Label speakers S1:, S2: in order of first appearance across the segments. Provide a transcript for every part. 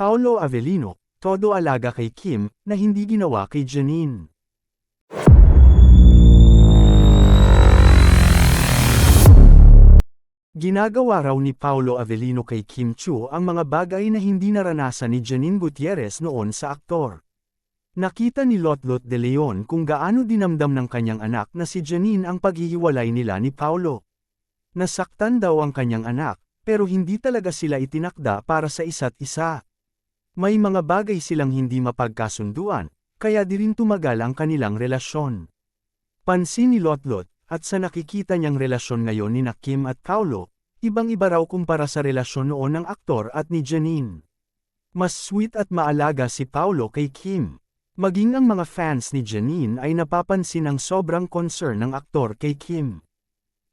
S1: Paolo Avellino, todo alaga kay Kim, na hindi ginawa kay Janine. Ginagawa raw ni Paolo Avellino kay Kim Chiu ang mga bagay na hindi naranasan ni Janine Gutierrez noon sa aktor. Nakita ni Lotlot de Leon kung gaano dinamdam ng kanyang anak na si Janine ang paghihiwalay nila ni Paolo. Nasaktan daw ang kanyang anak, pero hindi talaga sila itinakda para sa isa't isa. May mga bagay silang hindi mapagkasunduan, kaya di rin tumagal ang kanilang relasyon. Pansin ni Lotlot, at sa nakikita niyang relasyon ngayon ni Kim at Paolo, ibang-iba raw kumpara sa relasyon noon ng aktor at ni Janine. Mas sweet at maalaga si Paolo kay Kim. Maging ang mga fans ni Janine ay napapansin ang sobrang concern ng aktor kay Kim.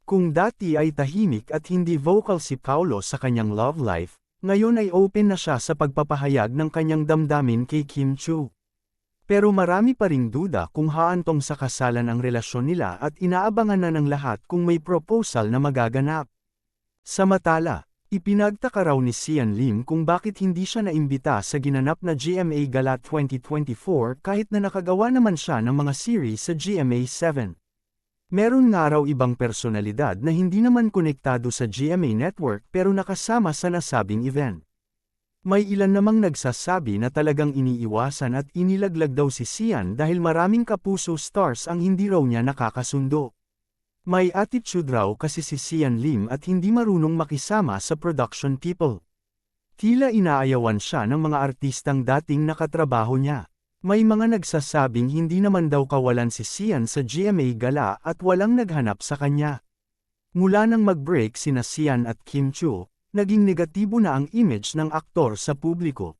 S1: Kung dati ay tahimik at hindi vocal si Paolo sa kanyang love life, ngayon ay open na siya sa pagpapahayag ng kanyang damdamin kay Kim Chiu. Pero marami pa ring duda kung haantong sa kasalan ang relasyon nila at inaabangan na ng lahat kung may proposal na magaganap. Samantala, ipinagtaka raw ni Sian Lim kung bakit hindi siya naimbita sa ginanap na GMA Gala 2024 kahit na nakagawa naman siya ng mga series sa GMA7. Meron nga raw ibang personalidad na hindi naman konektado sa GMA network pero nakasama sa nasabing event. May ilan namang nagsasabi na talagang iniiwasan at inilaglag daw si Sian dahil maraming kapuso stars ang hindi raw niya nakakasundo. May attitude raw kasi si Sian Lim at hindi marunong makisama sa production people. Tila inaayawan siya ng mga artistang dating nakatrabaho niya. May mga nagsasabing hindi naman daw kawalan si Sian sa GMA Gala at walang naghanap sa kanya. Mula nang mag-break sina Sian at Kim Chiu, naging negatibo na ang image ng aktor sa publiko.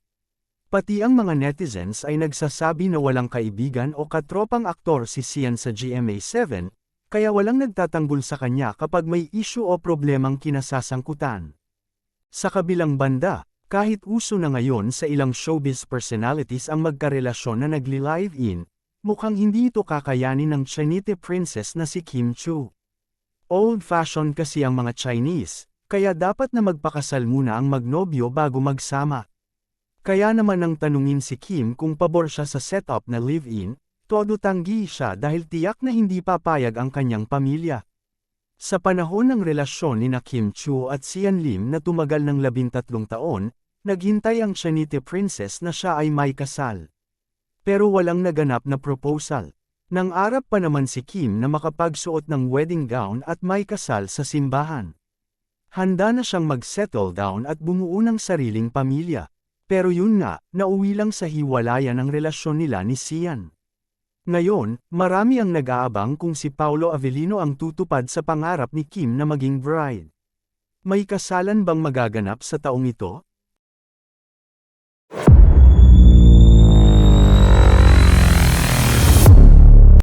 S1: Pati ang mga netizens ay nagsasabi na walang kaibigan o katropang aktor si Sian sa GMA7, kaya walang nagtatanggol sa kanya kapag may issue o problemang kinasasangkutan. Sa kabilang banda, kahit uso na ngayon sa ilang showbiz personalities ang magkarelasyon na nagli-live-in, mukhang hindi ito kakayanin ng Chinese princess na si Kim Chiu. Old-fashioned kasi ang mga Chinese, kaya dapat na magpakasal muna ang magnobyo bago magsama. Kaya naman nang tanungin si Kim kung pabor siya sa setup na live-in, todo tanggi siya dahil tiyak na hindi papayag ang kanyang pamilya. Sa panahon ng relasyon ni Kim Chiu at Sian Lim na tumagal ng 13 taon, naghintay ang Chinese princess na siya ay may kasal. Pero walang naganap na proposal. Nangarap pa naman si Kim na makapagsuot ng wedding gown at may kasal sa simbahan. Handa na siyang mag-settle down at bumuo ng sariling pamilya. Pero yun nga, nauwi lang sa hiwalayan ang relasyon nila ni Sian. Ngayon, marami ang nag-aabang kung si Paolo Avellino ang tutupad sa pangarap ni Kim na maging bride. May kasalan bang magaganap sa taong ito?